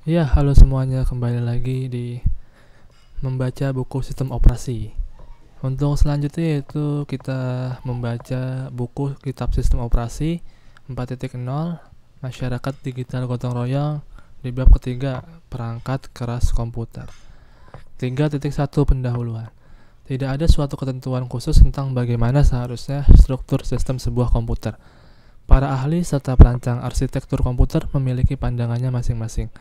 Ya, halo semuanya, kembali lagi di membaca buku sistem operasi. Untuk selanjutnya yaitu kita membaca buku kitab sistem operasi 4.0 Masyarakat Digital Gotong Royong di bab ketiga perangkat keras komputer. 3.1 Pendahuluan. Tidak ada suatu ketentuan khusus tentang bagaimana seharusnya struktur sistem sebuah komputer. Para ahli serta perancang arsitektur komputer memiliki pandangannya masing-masing.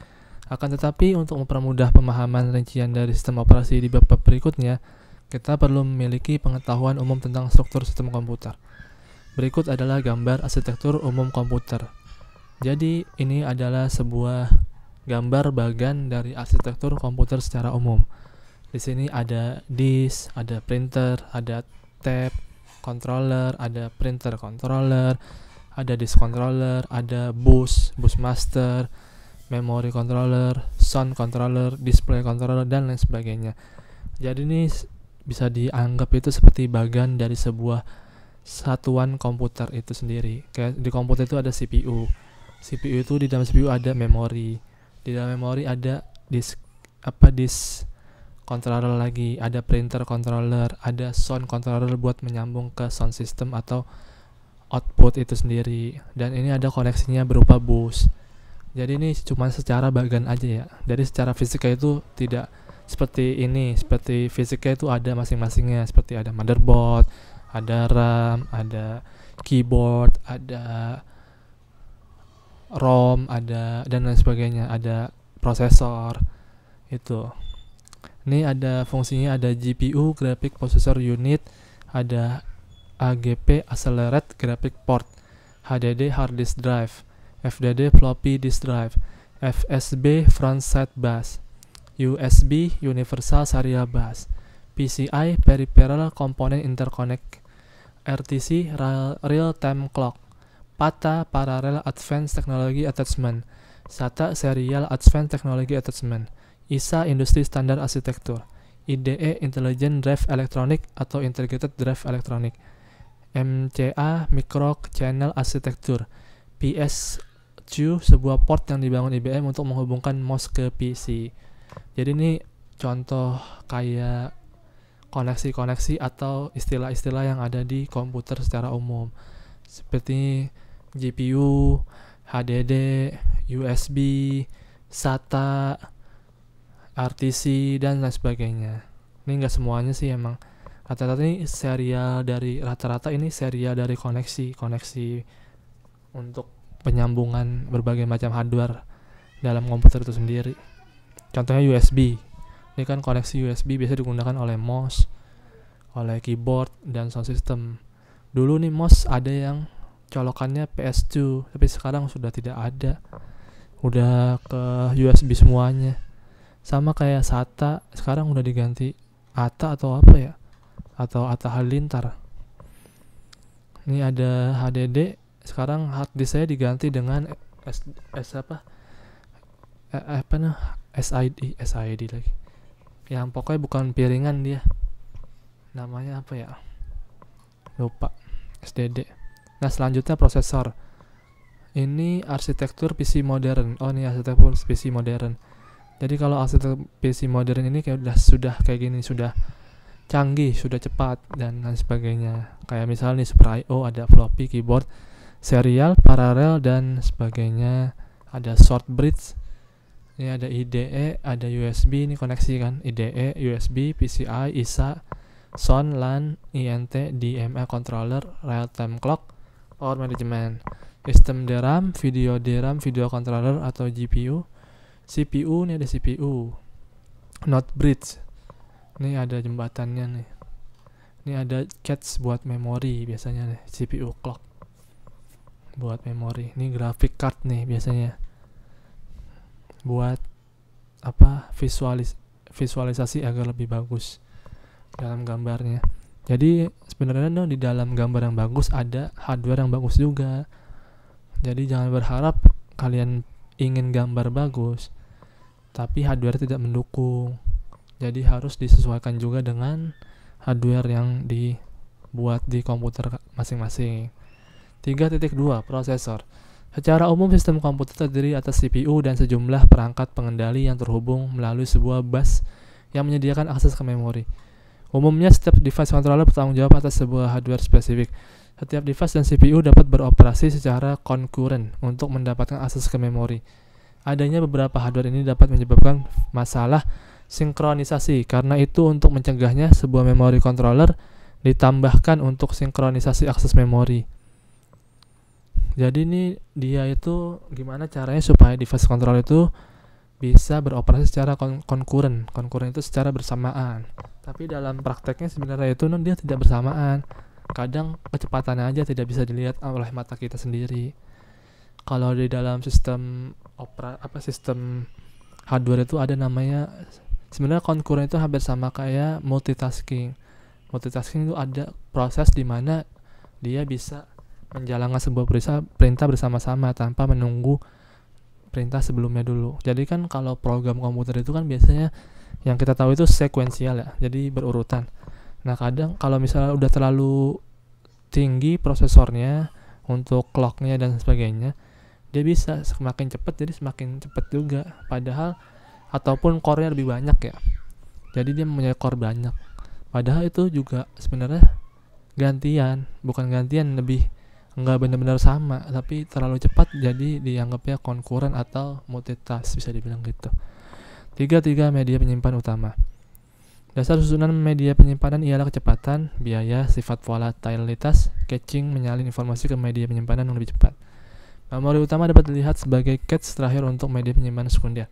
Akan tetapi, untuk mempermudah pemahaman rincian dari sistem operasi di bab berikutnya, kita perlu memiliki pengetahuan umum tentang struktur sistem komputer. Berikut adalah gambar arsitektur umum komputer. Jadi, ini adalah sebuah gambar bagan dari arsitektur komputer secara umum. Di sini ada disk, ada printer, ada tab, controller, ada printer controller, ada disk controller, ada bus master, memory controller, sound controller, display controller, dan lain sebagainya. Jadi ini bisa dianggap itu seperti bagian dari sebuah satuan komputer itu sendiri. Kayak di komputer itu ada CPU. CPU itu di dalam CPU ada memori. Di dalam memori ada disk controller lagi, ada printer controller, ada sound controller buat menyambung ke sound system atau output itu sendiri. Dan ini ada koneksinya berupa bus. Jadi ini cuma secara bagian aja ya. Jadi secara fisika itu tidak seperti ini. Seperti fisika itu ada masing-masingnya. Seperti ada motherboard, ada RAM, ada keyboard, ada ROM, ada dan lain sebagainya. Ada prosesor. Itu. Ini ada fungsinya, ada GPU, Graphic Processor Unit, ada AGP, Accelerate Graphic Port, HDD, Hard Disk Drive, FDD, Floppy Disk Drive, FSB, Front Side Bus, USB, Universal Serial Bus, PCI, Peripheral Component Interconnect, RTC, Real Time Clock, PATA, Parallel Advanced Technology Attachment, SATA, Serial Advanced Technology Attachment, ISA, Industri Standar Arsitektur, IDE, Intelligent Drive Electronic atau Integrated Drive Electronic, MCA, Micro Channel Arsitektur, PS2, sebuah port yang dibangun IBM untuk menghubungkan mouse ke PC. Jadi ini contoh kayak koneksi-koneksi atau istilah-istilah yang ada di komputer secara umum. Seperti GPU, HDD, USB, SATA, RTC, dan lain sebagainya. Ini enggak semuanya sih emang. Rata-rata ini serial dari koneksi untuk penyambungan berbagai macam hardware dalam komputer itu sendiri. Contohnya USB. Ini kan koneksi USB biasa digunakan oleh mouse, oleh keyboard, dan sound system. Dulu nih mouse ada yang colokannya PS2, tapi sekarang sudah tidak ada. Udah ke USB semuanya. Sama kayak SATA, sekarang udah diganti ATA atau apa ya? Atau ATA Halilintar. Ini ada HDD. Sekarang hard disk saya diganti dengan SID lagi. Yang pokoknya bukan piringan dia. Namanya apa ya? Lupa. SDD. Nah, selanjutnya prosesor. Ini arsitektur PC modern. Oh, ini arsitektur PC modern. Jadi kalau arsitektur PC modern ini kayak sudah kayak gini, sudah canggih, sudah cepat dan lain sebagainya. Kayak misalnya nih Super I/O, ada floppy, keyboard, serial, paralel, dan sebagainya. Ada short bridge. Ini ada IDE, ada USB, ini koneksi kan. IDE, USB, PCI, ISA, sound, LAN, INT, DMA controller, real time clock, power management, sistem DRAM, video controller atau GPU, CPU, ini ada CPU, not bridge. Ini ada jembatannya nih. Ini ada cache buat memori biasanya nih, CPU clock buat memori. Ini graphic card nih biasanya buat visualisasi agar lebih bagus dalam gambarnya. Jadi sebenarnya di dalam gambar yang bagus ada hardware yang bagus juga. Jadi jangan berharap kalian ingin gambar bagus tapi hardware tidak mendukung. Jadi harus disesuaikan juga dengan hardware yang dibuat di komputer masing-masing. 3.2 Prosesor. Secara umum, sistem komputer terdiri atas CPU dan sejumlah perangkat pengendali yang terhubung melalui sebuah bus yang menyediakan akses ke memori. Umumnya, setiap device controller bertanggung jawab atas sebuah hardware spesifik. Setiap device dan CPU dapat beroperasi secara konkuren untuk mendapatkan akses ke memori. Adanya beberapa hardware ini dapat menyebabkan masalah sinkronisasi. Karena itu, untuk mencegahnya, sebuah memory controller ditambahkan untuk sinkronisasi akses memori. Jadi ini dia itu gimana caranya supaya device controller itu bisa beroperasi secara konkuren. Konkuren itu secara bersamaan. Tapi dalam prakteknya sebenarnya itu dia tidak bersamaan. Kadang kecepatannya aja tidak bisa dilihat oleh mata kita sendiri. Kalau di dalam sistem sistem hardware itu ada namanya, sebenarnya konkuren itu hampir sama kayak multitasking. Multitasking itu ada proses di mana dia bisa menjalankan sebuah perintah bersama-sama tanpa menunggu perintah sebelumnya dulu. Jadi kan kalau program komputer itu kan biasanya yang kita tahu itu sekuensial ya, jadi berurutan. Nah kadang kalau misalnya udah terlalu tinggi prosesornya untuk clocknya dan sebagainya, dia bisa semakin cepat, jadi semakin cepat juga. Padahal ataupun core-nya lebih banyak ya, jadi dia mempunyai core banyak. Padahal itu juga sebenarnya bukan gantian, lebih nggak benar-benar sama, tapi terlalu cepat jadi dianggapnya konkuren atau multitask, bisa dibilang gitu. 3 media penyimpan utama. Dasar susunan media penyimpanan ialah kecepatan, biaya, sifat volatilitas, caching, menyalin informasi ke media penyimpanan yang lebih cepat. Memori utama dapat dilihat sebagai cache terakhir untuk media penyimpanan sekunder.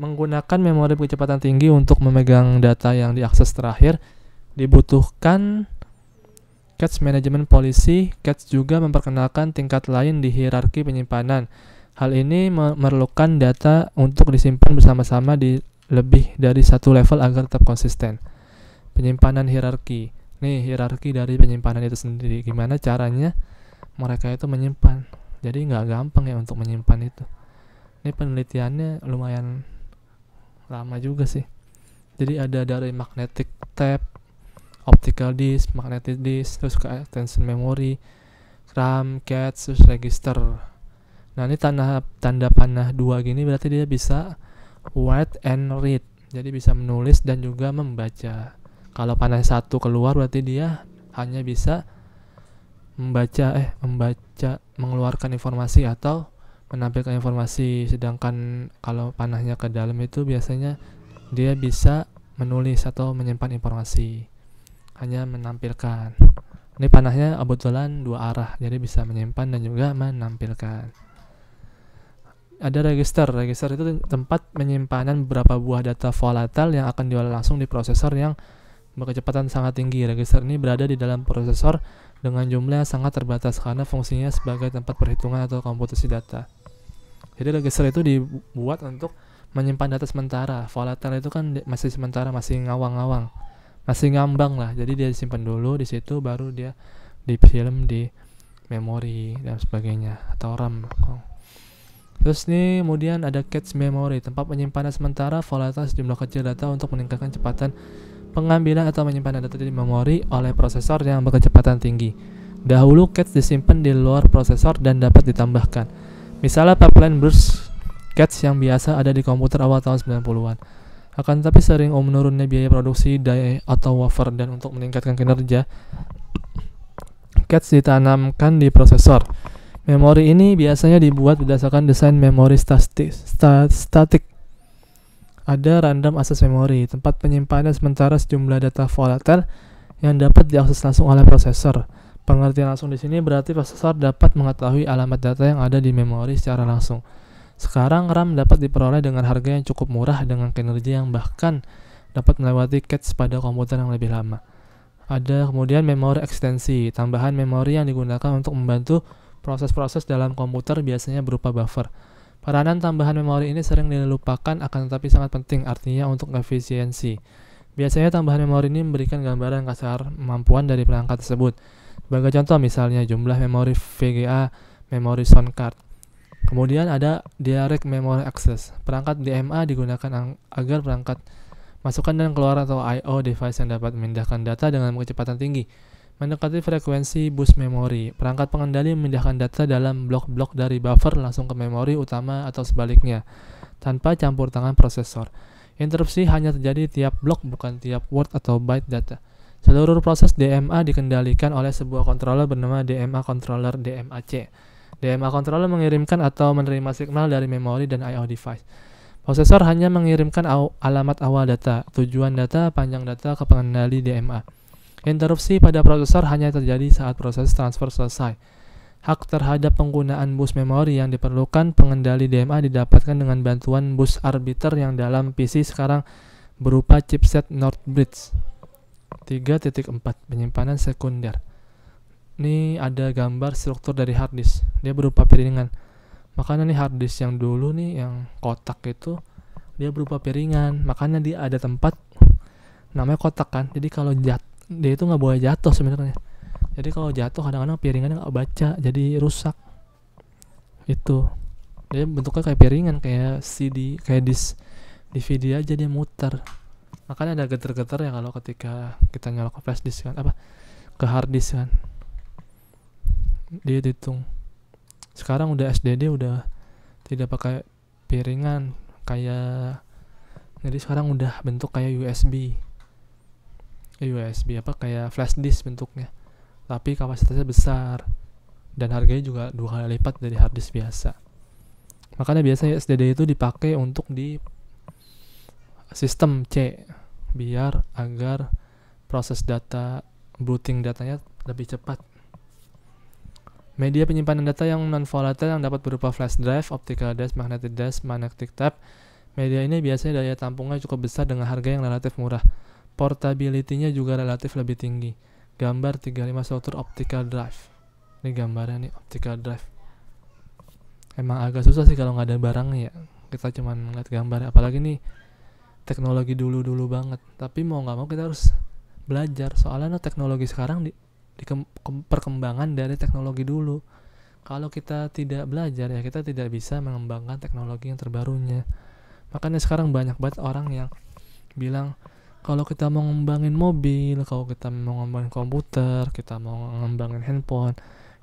Menggunakan memori kecepatan tinggi untuk memegang data yang diakses terakhir, dibutuhkan cache management policy. Cache juga memperkenalkan tingkat lain di hierarki penyimpanan. Hal ini memerlukan data untuk disimpan bersama-sama di lebih dari satu level agar tetap konsisten. Penyimpanan hierarki. Nih, hierarki dari penyimpanan itu sendiri. Gimana caranya mereka itu menyimpan. Jadi nggak gampang ya untuk menyimpan itu. Ini penelitiannya lumayan lama juga sih. Jadi ada dari magnetic tape, optical disk, magnetic disk, terus ke extension memory, RAM, cache, terus register. Nah ini tanda panah 2 gini berarti dia bisa write and read, jadi bisa menulis dan juga membaca. Kalau panah 1 keluar berarti dia hanya bisa membaca, mengeluarkan informasi atau menampilkan informasi. Sedangkan kalau panahnya ke dalam itu biasanya dia bisa menulis atau menyimpan informasi, hanya menampilkan. Ini panahnya kebetulan 2 arah, jadi bisa menyimpan dan juga menampilkan. Ada register. Register itu tempat penyimpanan beberapa buah data volatile yang akan diolah langsung di prosesor yang berkecepatan sangat tinggi. Register ini berada di dalam prosesor dengan jumlah yang sangat terbatas karena fungsinya sebagai tempat perhitungan atau komputasi data. Jadi register itu dibuat untuk menyimpan data sementara. Volatile itu kan masih sementara, masih ngawang-ngawang, masih ngambang lah. Jadi dia disimpan dulu di situ, baru dia difilm di memori dan sebagainya atau RAM. Terus nih kemudian ada cache memory, tempat penyimpanan sementara volatile sejumlah kecil data untuk meningkatkan kecepatan pengambilan atau penyimpanan data di memori oleh prosesor yang berkecepatan tinggi. Dahulu cache disimpan di luar prosesor dan dapat ditambahkan. Misalnya pipeline burst cache yang biasa ada di komputer awal tahun 90-an. Akan tetapi sering menurunnya biaya produksi die atau wafer, dan untuk meningkatkan kinerja, cache ditanamkan di prosesor. Memori ini biasanya dibuat berdasarkan desain memori statik. Ada random access memory, tempat penyimpanan sementara sejumlah data volatile yang dapat diakses langsung oleh prosesor. Pengertian langsung di sini berarti prosesor dapat mengetahui alamat data yang ada di memori secara langsung. Sekarang RAM dapat diperoleh dengan harga yang cukup murah dengan kinerja yang bahkan dapat melewati cache pada komputer yang lebih lama. Ada kemudian memori ekstensi, tambahan memori yang digunakan untuk membantu proses-proses dalam komputer, biasanya berupa buffer. Peranan tambahan memori ini sering dilupakan akan tetapi sangat penting, artinya untuk efisiensi. Biasanya tambahan memori ini memberikan gambaran kasar kemampuan dari perangkat tersebut. Sebagai contoh misalnya jumlah memori VGA, memori sound card. Kemudian ada direct memory access. Perangkat DMA digunakan agar perangkat masukkan dan keluar atau I/O device yang dapat memindahkan data dengan kecepatan tinggi. Mendekati frekuensi bus memori, perangkat pengendali memindahkan data dalam blok-blok dari buffer langsung ke memori utama atau sebaliknya, tanpa campur tangan prosesor. Interupsi hanya terjadi tiap blok, bukan tiap word atau byte data. Seluruh proses DMA dikendalikan oleh sebuah controller bernama DMA Controller DMAC. DMA Controller mengirimkan atau menerima signal dari memori dan I/O device. Prosesor hanya mengirimkan alamat awal data, tujuan data, panjang data ke pengendali DMA. Interupsi pada prosesor hanya terjadi saat proses transfer selesai. Hak terhadap penggunaan bus memori yang diperlukan pengendali DMA didapatkan dengan bantuan bus arbiter yang dalam PC sekarang berupa chipset Northbridge 3.4 penyimpanan sekunder. Ini ada gambar struktur dari hard disk. Dia berupa piringan. Makanya nih hard disk yang dulu nih yang kotak itu dia berupa piringan. Makanya dia ada tempat namanya kotak kan. Jadi kalau dia itu nggak boleh jatuh sebenarnya. Jadi kalau jatuh kadang-kadang piringannya nggak baca, jadi rusak. Itu. Dia bentuknya kayak piringan, kayak CD, kayak disk DVD aja dia muter. Makanya ada getar-getar ya kalau ketika kita nyolok ke flash disk kan, ke hard disk kan. Dia hitung. Sekarang udah SSD udah tidak pakai piringan kayak, jadi sekarang udah bentuk kayak USB kayak flash disk bentuknya, tapi kapasitasnya besar dan harganya juga 2 kali lipat dari hard disk biasa. Makanya biasanya SSD itu dipakai untuk di sistem C agar proses data booting datanya lebih cepat. Media penyimpanan data yang non-volatile yang dapat berupa flash drive, optical disk, magnetic tape. Media ini biasanya daya tampungnya cukup besar dengan harga yang relatif murah. Portability-nya juga relatif lebih tinggi. Gambar 35 struktur optical drive. Ini gambarnya nih, optical drive. Emang agak susah sih kalau nggak ada barangnya ya. Kita cuma ngeliat gambar. Apalagi nih teknologi dulu banget. Tapi mau nggak mau kita harus belajar. Soalnya teknologi sekarang di perkembangan dari teknologi dulu. Kalau kita tidak belajar ya kita tidak bisa mengembangkan teknologi yang terbarunya. Makanya sekarang banyak banget orang yang bilang kalau kita mau ngembangin mobil, kalau kita mau ngembangin komputer, kita mau ngembangin handphone,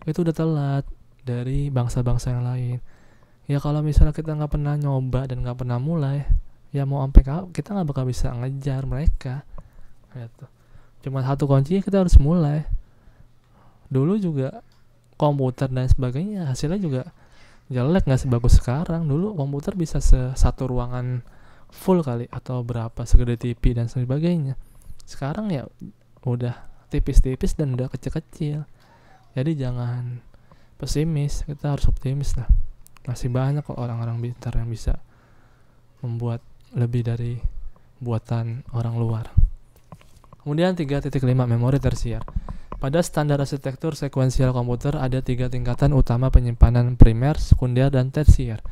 itu udah telat dari bangsa-bangsa yang lain. Ya kalau misalnya kita nggak pernah nyoba dan nggak pernah mulai, ya mau sampai kita nggak bakal bisa ngejar mereka. Gitu. Cuma satu kunci, kita harus mulai. Dulu juga komputer dan sebagainya hasilnya juga jelek, nggak sebagus sekarang. Dulu komputer bisa satu ruangan full kali atau berapa, segede TV dan sebagainya. Sekarang ya udah tipis-tipis dan udah kecil-kecil. Jadi jangan pesimis, kita harus optimis lah. Masih banyak kok orang-orang pintar yang bisa membuat lebih dari buatan orang luar. Kemudian 3.5 memori tersier. Pada standar arsitektur sekuensial komputer ada 3 tingkatan utama penyimpanan primer, sekunder, dan tersier.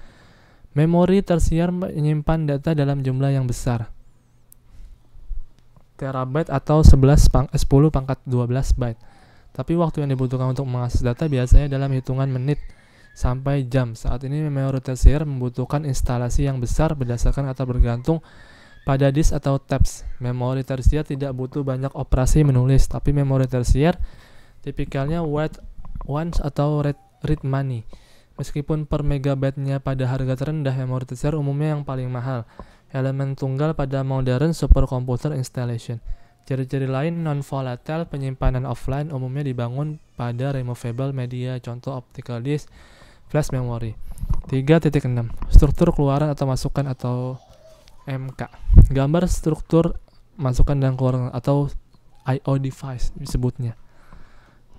Memori tersier menyimpan data dalam jumlah yang besar, terabyte atau 10 pangkat 12 byte. Tapi waktu yang dibutuhkan untuk mengakses data biasanya dalam hitungan menit sampai jam. Saat ini memori tersier membutuhkan instalasi yang besar berdasarkan atau bergantung pada disk atau tabs. Memori tersier tidak butuh banyak operasi menulis, tapi memori tersier tipikalnya write once atau read money. Meskipun per megabyte-nya pada harga terendah, memori tersier umumnya yang paling mahal. Elemen tunggal pada modern supercomputer installation. Ciri-ciri lain non-volatile penyimpanan offline umumnya dibangun pada removable media, contoh optical disk, flash memory. 3.6 struktur keluaran atau masukan atau MK. Gambar struktur masukan dan keluaran atau I/O device disebutnya.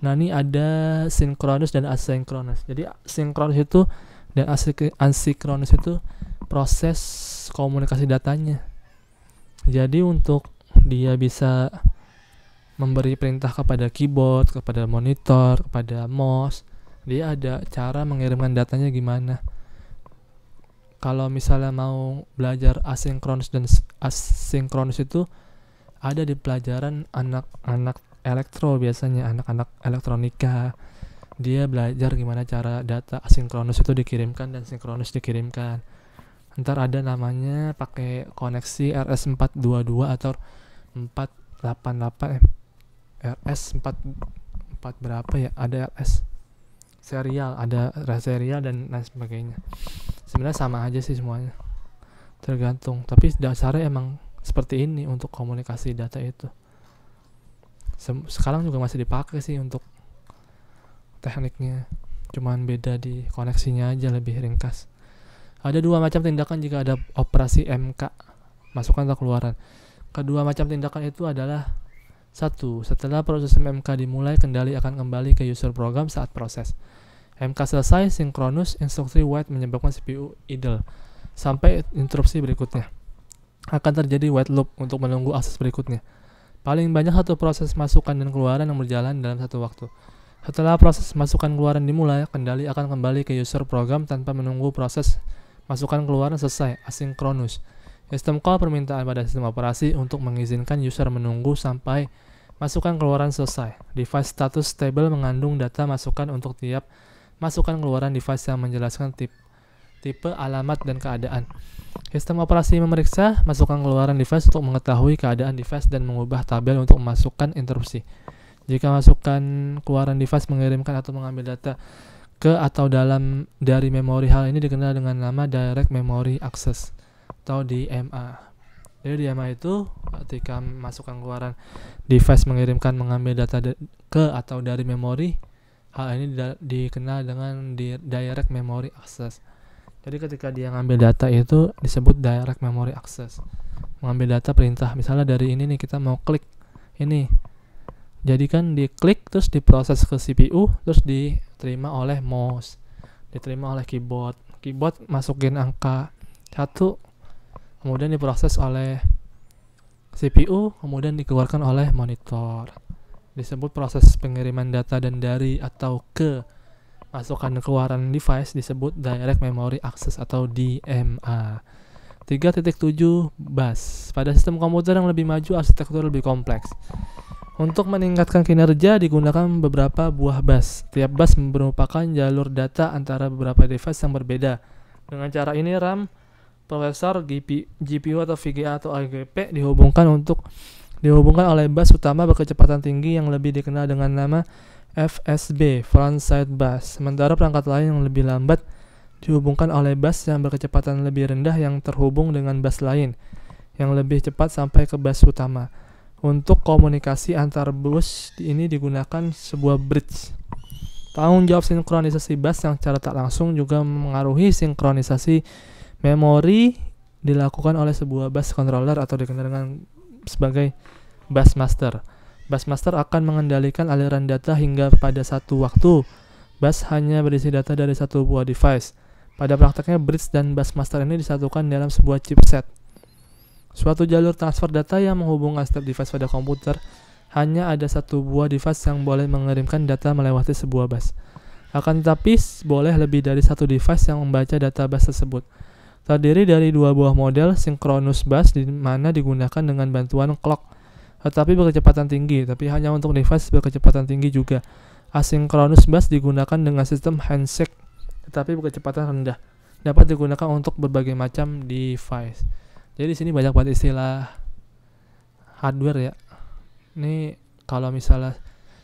Nah ini ada sinkronus dan asinkronus. Jadi sinkronus itu dan asinkronus itu proses komunikasi datanya. Jadi untuk dia bisa memberi perintah kepada keyboard, kepada monitor, kepada mouse, dia ada cara mengirimkan datanya gimana. Kalau misalnya mau belajar asinkronus dan asinkronus itu ada di pelajaran anak-anak elektro, biasanya anak-anak elektronika. Dia belajar gimana cara data asinkronus itu dikirimkan dan sinkronus dikirimkan. Ntar ada namanya pakai koneksi RS422 atau 488 RS 4 berapa ya, ada RS serial, ada serial dan lain sebagainya. Sebenarnya sama aja sih semuanya, tergantung, tapi dasarnya emang seperti ini untuk komunikasi data itu. Sekarang juga masih dipakai sih untuk tekniknya, cuman beda di koneksinya aja lebih ringkas. Ada 2 macam tindakan jika ada operasi MK, masukkan atau keluaran. Kedua macam tindakan itu adalah: 1. Setelah proses MK dimulai, kendali akan kembali ke user program saat proses MK selesai. Sinkronus instruksi wait menyebabkan CPU idle sampai interupsi berikutnya. Akan terjadi wait loop untuk menunggu akses berikutnya. Paling banyak 1 proses masukan dan keluaran yang berjalan dalam satu waktu. Setelah proses masukan keluaran dimulai, kendali akan kembali ke user program tanpa menunggu proses masukan keluaran selesai. Asinkronus. Sistem call permintaan pada sistem operasi untuk mengizinkan user menunggu sampai masukan keluaran selesai. Device status table mengandung data masukan untuk tiap masukan keluaran device yang menjelaskan tipe, alamat, dan keadaan. Sistem operasi memeriksa masukan keluaran device untuk mengetahui keadaan device dan mengubah tabel untuk memasukkan interupsi. Jika masukan keluaran device mengirimkan atau mengambil data ke atau dari memori, hal ini dikenal dengan nama Direct Memory Access atau DMA. Jadi DMA itu ketika masukan keluaran device mengambil data ke atau dari memori, hal ini dikenal dengan Direct Memory Access. Jadi ketika dia ngambil data itu disebut Direct Memory Access. Mengambil data perintah, misalnya dari ini nih kita mau klik ini. Jadi kan diklik terus diproses ke CPU, terus diterima oleh mouse, diterima oleh keyboard. Keyboard masukin angka 1, kemudian diproses oleh CPU, kemudian dikeluarkan oleh monitor. Disebut proses pengiriman data dan dari atau ke masukan keluaran device disebut Direct Memory Access atau DMA. 3.7 bus. Pada sistem komputer yang lebih maju, arsitektur lebih kompleks. Untuk meningkatkan kinerja digunakan beberapa buah bus. Tiap bus merupakan jalur data antara beberapa device yang berbeda. Dengan cara ini RAM, prosesor, GPU atau VGA atau AGP dihubungkan oleh bus utama berkecepatan tinggi yang lebih dikenal dengan nama FSB, Frontside Bus. Sementara perangkat lain yang lebih lambat dihubungkan oleh bus yang berkecepatan lebih rendah yang terhubung dengan bus lain yang lebih cepat sampai ke bus utama. Untuk komunikasi antar bus ini digunakan sebuah bridge. Tanggung jawab sinkronisasi bus yang secara tak langsung juga mengaruhi sinkronisasi memori dilakukan oleh sebuah bus controller atau dikenal dengan sebagai bus master. Bus master akan mengendalikan aliran data hingga pada satu waktu. Bus hanya berisi data dari satu buah device. Pada prakteknya, bridge dan bus master ini disatukan dalam sebuah chipset. Suatu jalur transfer data yang menghubungkan setiap device pada komputer. Hanya ada satu buah device yang boleh mengirimkan data melewati sebuah bus. Akan tetapi, boleh lebih dari satu device yang membaca data bus tersebut. Terdiri dari 2 buah model synchronous bus di mana digunakan dengan bantuan clock, tetapi berkecepatan tinggi, tapi hanya untuk device berkecepatan tinggi juga. Asynchronous bus digunakan dengan sistem handshake, tetapi berkecepatan rendah. Dapat digunakan untuk berbagai macam device. Jadi di sini banyak banget istilah hardware ya. Ini kalau misalnya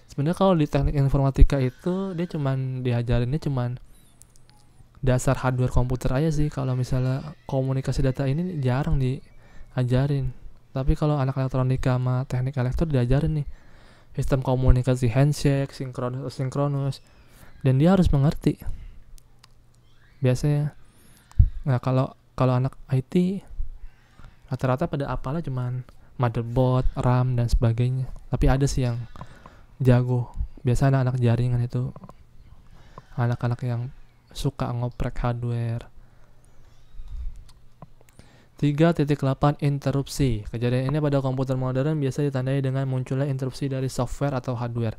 sebenarnya kalau di teknik informatika itu dia diajarinnya cuman dasar hardware komputer aja sih. Kalau misalnya komunikasi data ini jarang diajarin. Tapi kalau anak elektronika sama teknik elektro diajarin nih sistem komunikasi handshake, sinkronus, dan dia harus mengerti biasanya. Nah kalau anak IT rata-rata pada apalah cuman motherboard, RAM, dan sebagainya. Tapi ada sih yang jago. Biasa anak-anak jaringan itu anak-anak yang suka ngoprek hardware. 3.8 interupsi. Kejadian ini pada komputer modern biasa ditandai dengan munculnya interupsi dari software atau hardware.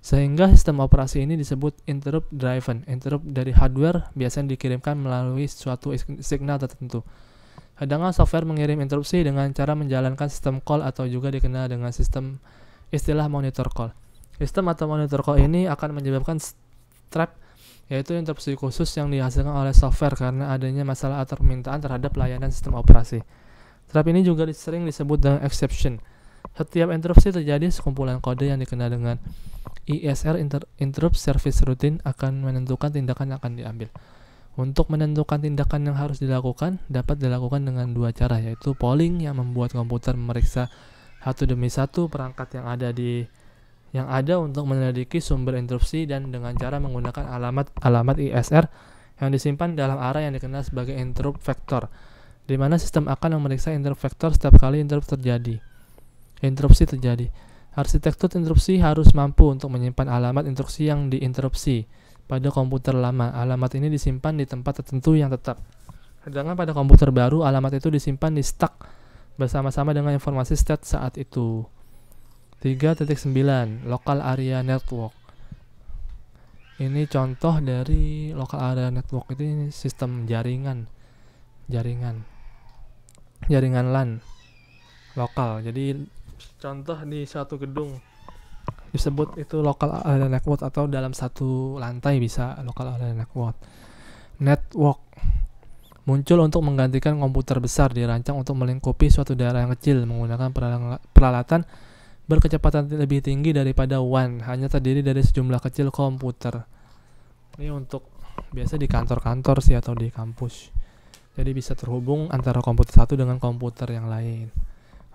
Sehingga sistem operasi ini disebut interrupt driven. Interrupt dari hardware biasanya dikirimkan melalui suatu signal tertentu. Kadang software mengirim interupsi dengan cara menjalankan sistem call atau juga dikenal dengan sistem istilah monitor call. Sistem atau monitor call ini akan menyebabkan trap, yaitu interupsi khusus yang dihasilkan oleh software karena adanya masalah atau permintaan terhadap layanan sistem operasi. Trap ini juga sering disebut dengan exception. Setiap interupsi terjadi sekumpulan kode yang dikenal dengan ISR Interrupt Service Routine akan menentukan tindakan yang akan diambil. Untuk menentukan tindakan yang harus dilakukan dapat dilakukan dengan dua cara, yaitu polling yang membuat komputer memeriksa satu demi satu perangkat yang ada untuk menyelidiki sumber interupsi, dan dengan cara menggunakan alamat ISR yang disimpan dalam array yang dikenal sebagai interrupt vector, di mana sistem akan memeriksa interrupt vector setiap kali interupsi terjadi. Arsitektur interupsi harus mampu untuk menyimpan alamat instruksi yang diinterupsi pada komputer lama. Alamat ini disimpan di tempat tertentu yang tetap. Sedangkan pada komputer baru, alamat itu disimpan di stack bersama-sama dengan informasi state saat itu. 3.9 Local Area Network. Ini contoh dari local area network. Ini sistem jaringan LAN lokal. Jadi contoh di suatu gedung disebut itu local area network, atau dalam satu lantai bisa local area network. Muncul untuk menggantikan komputer besar, dirancang untuk melingkupi suatu daerah yang kecil menggunakan peralatan berkecepatan lebih tinggi daripada WAN, hanya terdiri dari sejumlah kecil komputer. Ini untuk biasa di kantor-kantor sih atau di kampus. Jadi bisa terhubung antara komputer satu dengan komputer yang lain,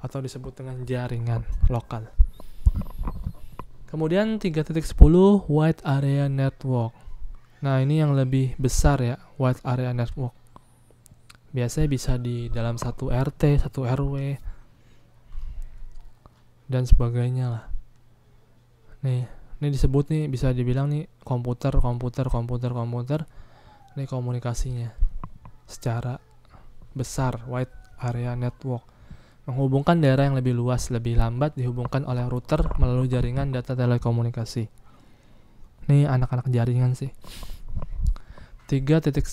atau disebut dengan jaringan lokal. Kemudian 3.10 Wide Area Network. Nah, ini yang lebih besar ya, Wide Area Network. Biasanya bisa di dalam satu RT, satu RW, dan sebagainya lah. Nih, ini disebut nih, bisa dibilang nih komputer. Ini komunikasinya secara besar, Wide Area Network. Menghubungkan daerah yang lebih luas, lebih lambat, dihubungkan oleh router melalui jaringan data telekomunikasi. Ini anak-anak jaringan sih. 3.11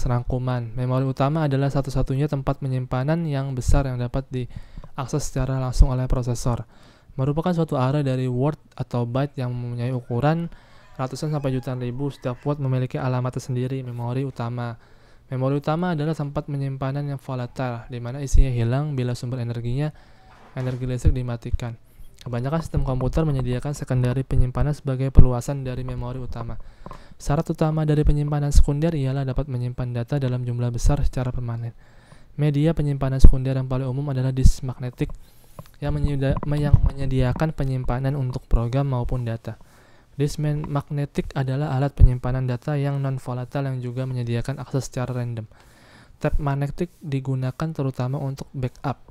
Rangkuman. Memori utama adalah satu-satunya tempat penyimpanan yang besar yang dapat diakses secara langsung oleh prosesor. Merupakan suatu array dari word atau byte yang mempunyai ukuran ratusan sampai jutaan ribu. Setiap word memiliki alamat tersendiri. Memori utama adalah tempat penyimpanan yang volatile, di mana isinya hilang bila sumber energi listrik dimatikan. Kebanyakan sistem komputer menyediakan secondary penyimpanan sebagai perluasan dari memori utama. Syarat utama dari penyimpanan sekunder ialah dapat menyimpan data dalam jumlah besar secara permanen. Media penyimpanan sekunder yang paling umum adalah disk magnetik yang menyediakan penyimpanan untuk program maupun data. Disk magnetik adalah alat penyimpanan data yang non-volatile yang juga menyediakan akses secara random. Tape magnetik digunakan terutama untuk backup,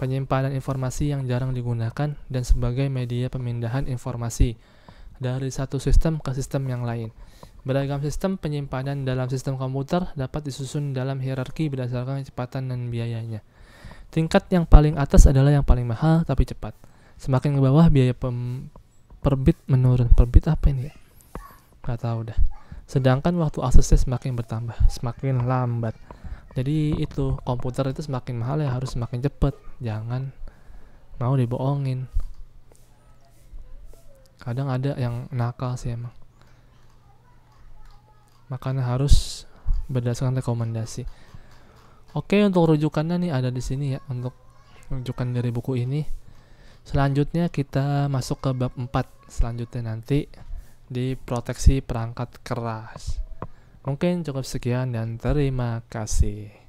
penyimpanan informasi yang jarang digunakan, dan sebagai media pemindahan informasi dari satu sistem ke sistem yang lain. Beragam sistem penyimpanan dalam sistem komputer dapat disusun dalam hierarki berdasarkan kecepatan dan biayanya. Tingkat yang paling atas adalah yang paling mahal tapi cepat. Semakin ke bawah biaya per bit menurun. Per bit apa ini ya? Gak tahu dah. Sedangkan waktu aksesnya semakin bertambah, semakin lambat. Jadi itu komputer itu semakin mahal ya harus semakin cepat. Jangan mau dibohongin. Kadang ada yang nakal sih emang. Makanya harus berdasarkan rekomendasi. Oke, untuk rujukannya nih ada di sini ya, untuk rujukan dari buku ini. Selanjutnya kita masuk ke bab 4. Selanjutnya nanti di proteksi perangkat keras. Mungkin cukup sekian dan terima kasih.